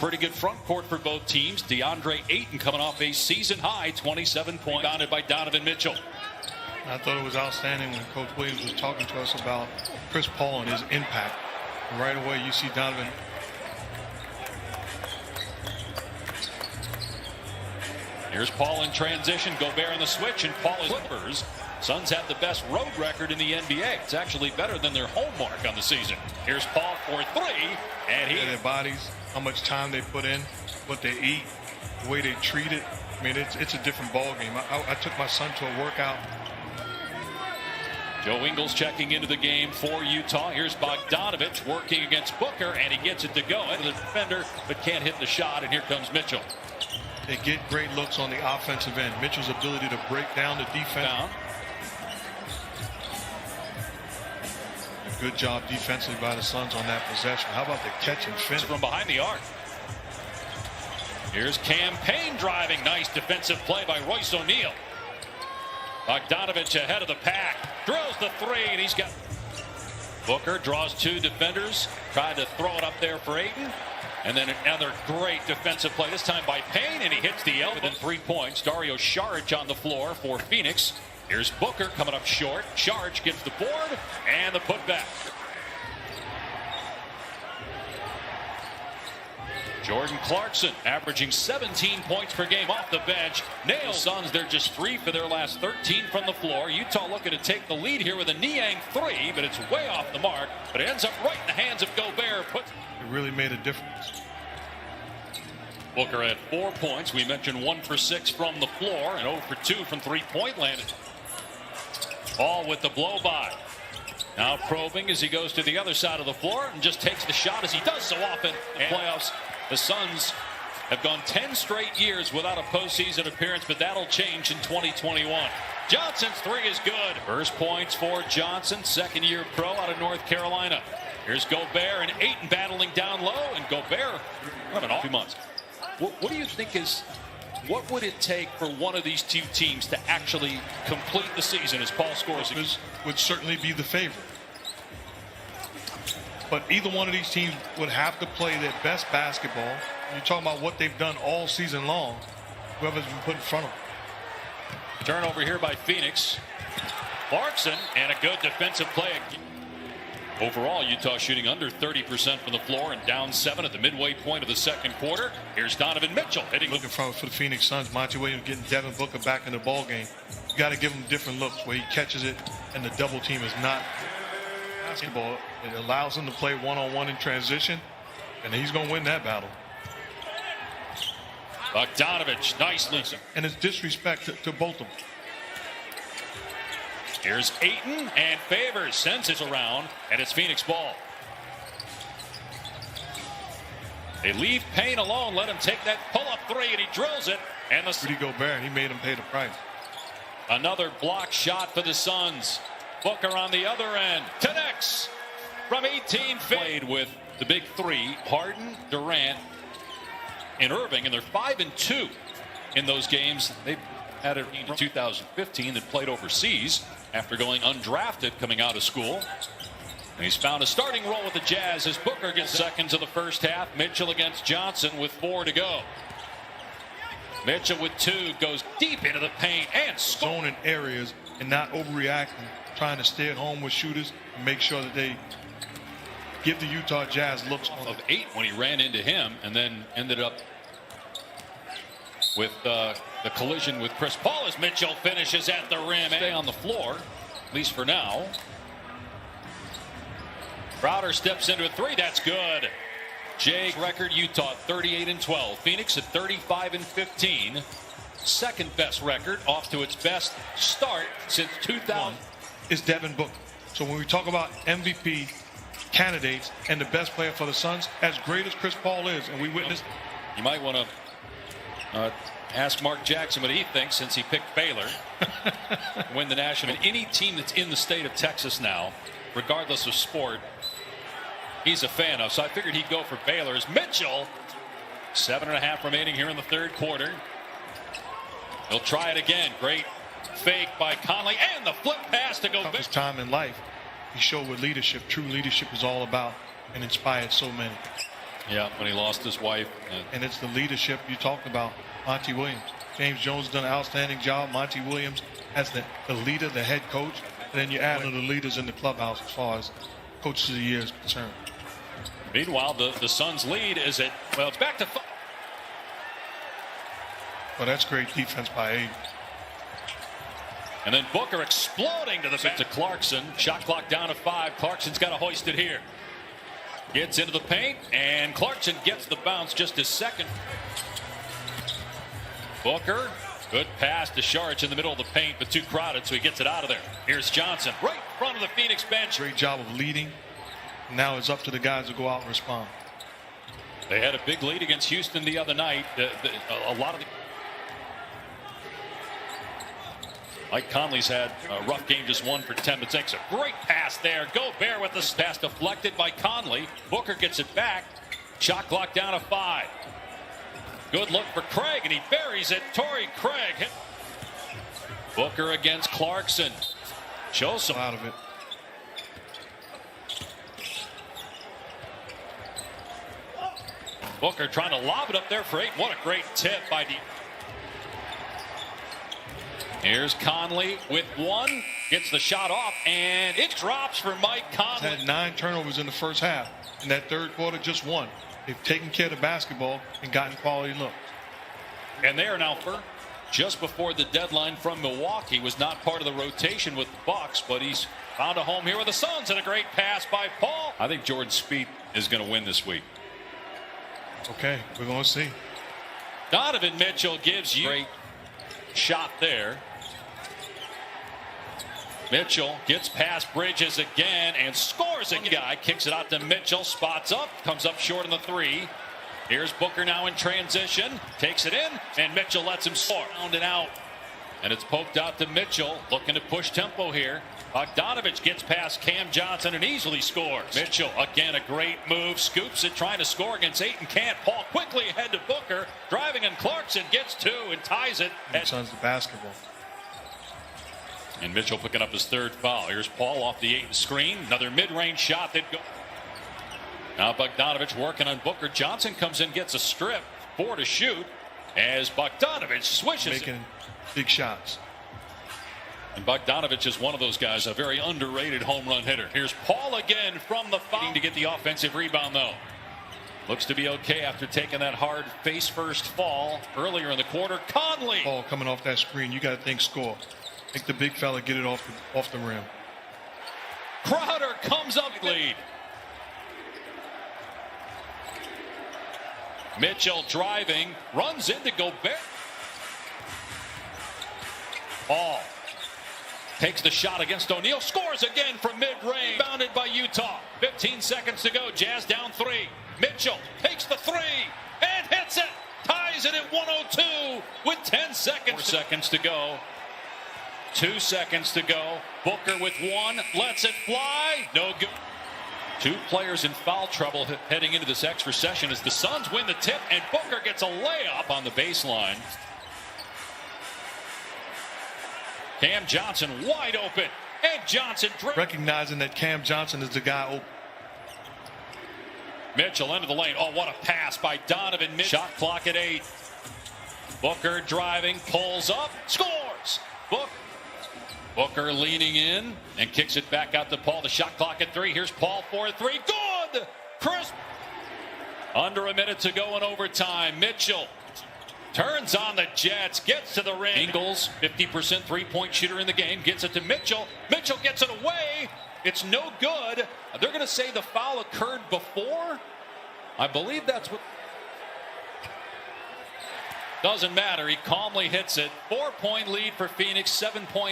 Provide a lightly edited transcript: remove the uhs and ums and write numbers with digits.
Pretty good front court for both teams. DeAndre Ayton coming off a season-high 27 points, bounded by Donovan Mitchell. I thought it was outstanding when Coach Williams was talking to us about Chris Paul and his impact. And right away, you see Donovan. Here's Paul in transition. Gobert in the switch, and Paul is Clippers. Suns have the best road record in the NBA. It's actually better than their home mark on the season. Here's Paul for three, and Their bodies, how much time they put in, what they eat, the way they treat it. I mean, it's a different ball game. I took my son to a workout. Joe Ingles checking into the game for Utah. Here's Bogdanovich working against Booker, and he gets it to go into the defender, but can't hit the shot, and here comes Mitchell. They get great looks on the offensive end. Mitchell's ability to break down the defense. Good job defensively by the Suns on that possession. How about the catch and finish? From behind the arc. Here's Campaign driving. Nice defensive play by Royce O'Neal. Bogdanovich ahead of the pack. Drills the three, and he's got... Booker draws two defenders. Tried to throw it up there for Ayton. And then another great defensive play, this time by Payne, and he hits the elbow. Within 3 points. Dario Saric on the floor for Phoenix. Here's Booker coming up short. Saric gets the board and the putback. Jordan Clarkson averaging 17 points per game off the bench. Nails Suns, they're just 3 for their last 13 from the floor. Utah looking to take the lead here with a Niang three, but it's way off the mark. But it ends up right in the hands of Gobert. It really made a difference. Booker had 4 points. We mentioned 1 for 6 from the floor and 0 for 2 from three-point land. All with the blow by. Now probing as he goes to the other side of the floor and just takes the shot as he does so often. And playoffs, the Suns have gone 10 straight years without a postseason appearance, but that'll change in 2021. Johnson's three is good. First points for Johnson, second-year pro out of North Carolina. Here's Gobert and Ayton battling down low, and Gobert having all 2 months. What do you think is, what would it take for one of these two teams to actually complete the season as Paul scores? This would certainly be the favorite. But either one of these teams would have to play their best basketball. You're talking about what they've done all season long, whoever's been put in front of them. Turnover here by Phoenix. Clarkson, and a good defensive play. Overall, Utah shooting under 30% from the floor and down 7 at the midway point of the second quarter. Here's Donovan Mitchell hitting. Looking for the Phoenix Suns. Monty Williams getting Devin Booker back in the ball game. You got to give him different looks where he catches it and the double team is not basketball. It allows him to play one-on-one in transition, and he's going to win that battle. Bogdanovich nicely. And it's disrespect to both of them. Here's Ayton, and Favors sends it around, and it's Phoenix ball. They leave Payne alone, let him take that pull-up three, and he drills it. And the Rudy Gobert, and he made him pay the price. Another block shot for the Suns. Booker on the other end connects from 18 feet. Played with the big three: Harden, Durant, and Irving, and they're 5-2 in those games. They've had it in 2015 that played overseas after going undrafted coming out of school. And he's found a starting role with the Jazz as Booker gets seconds of the first half. Mitchell against Johnson with 4 to go. Mitchell with 2 goes deep into the paint and zoning areas and not overreacting, trying to stay at home with shooters and make sure that they give the Utah Jazz looks of 8 when he ran into him, and then ended up with the collision with Chris Paul as Mitchell finishes at the rim. Stay on the floor, at least for now. Crowder steps into a three. That's good. Jay's record, Utah 38-12. Phoenix at 35-15. Second best record, off to its best start since 2000. Is Devin Booker. So when we talk about MVP candidates and the best player for the Suns, as great as Chris Paul is, and we witnessed. You might want to ask Mark Jackson what he thinks, since he picked Baylor to win the national. And any team that's in the state of Texas now, regardless of sport, he's a fan of. So I figured he'd go for Baylor. As Mitchell, 7.5 remaining here in the third quarter. He'll try it again. Great fake by Conley, and the flip pass to go. His time in life, he showed what leadership, true leadership, is all about, and inspired so many. Yeah, when he lost his wife. And it's the leadership you talked about, Monty Williams. James Jones done an outstanding job. Monty Williams as the leader, the head coach. And then you add one of the leaders in the clubhouse as far as coaches of the year is concerned. Meanwhile, the Suns' lead is at, well, it's back to 5. Well, that's great defense by Aiden. And then Booker exploding to the to Clarkson. Shot clock down to 5. Clarkson's got to hoist it here. Gets into the paint, and Clarkson gets the bounce, just his second. Booker, good pass to Sharich in the middle of the paint, but too crowded, so he gets it out of there. Here's Johnson, right in front of the Phoenix bench. Great job of leading. Now it's up to the guys to go out and respond. They had a big lead against Houston the other night. A lot of the Mike Conley's had a rough game, just 1 for 10, but takes a great pass there. Gobert with the pass deflected by Conley. Booker gets it back. Shot clock down to 5. Good look for Craig, and he buries it. Torrey Craig. Booker against Clarkson. Shows some out of it. Booker trying to lob it up there for 8. What a great tip by D. Here's Conley with 1. Gets the shot off, and it drops for Mike Conley. He's had 9 turnovers in the first half. In that third quarter, just 1. They've taken care of the basketball and gotten quality looks. And they are now just before the deadline from Milwaukee. Was not part of the rotation with the Bucks, but he's found a home here with the Suns, and a great pass by Paul. I think Jordan Spieth is going to win this week. Okay, we're going to see. Donovan Mitchell gives you a great shot there. Mitchell gets past Bridges again and scores again. Guy kicks it out to Mitchell, spots up, comes up short on the 3. Here's Booker now in transition, takes it in, and Mitchell lets him score. Round and out, and it's poked out to Mitchell, looking to push tempo here. Bogdanovich gets past Cam Johnson and easily scores. Mitchell, again, a great move, scoops it, trying to score against Ayton, can't. Paul quickly ahead to Booker, driving, and Clarkson gets 2 and ties it. Suns the basketball. And Mitchell picking up his 3rd foul. Here's Paul off the Ayton screen. Another mid-range shot that goes. Now Bogdanovich working on Booker. Johnson comes in, gets a strip. 4 to shoot as Bogdanovich swishes. Making big shots. And Bogdanovich is one of those guys, a very underrated home run hitter. Here's Paul again from the foul to get the offensive rebound, though. Looks to be okay after taking that hard face-first fall earlier in the quarter. Conley. Paul coming off that screen. You got to think score. Make the big fella get it off the rim. Crowder comes up lead. Mitchell driving, runs into Gobert. Paul takes the shot against O'Neal, scores again from mid-range. Bounded by Utah. 15 seconds to go. Jazz down 3. Mitchell takes the 3 and hits it. Ties it at 102 with 10 seconds. 4 seconds to go. 2 seconds to go. Booker with 1. Lets it fly. No good. 2 players in foul trouble heading into this extra session as the Suns win the tip and Booker gets a layup on the baseline. Cam Johnson wide open. And Johnson recognizing that Cam Johnson is the guy open. Mitchell into the lane. Oh, what a pass by Donovan Mitchell. Shot clock at 8. Booker driving, pulls up, scores. Booker leaning in and kicks it back out to Paul. The shot clock at 3. Here's Paul for 3. Good! Chris. Under a minute to go in overtime. Mitchell turns on the Jets, gets to the ring. Ingles, 50% three-point shooter in the game, gets it to Mitchell. Mitchell gets it away. It's no good. They're going to say the foul occurred before. I believe that's what. Doesn't matter. He calmly hits it. 4-point lead for Phoenix, 7-point.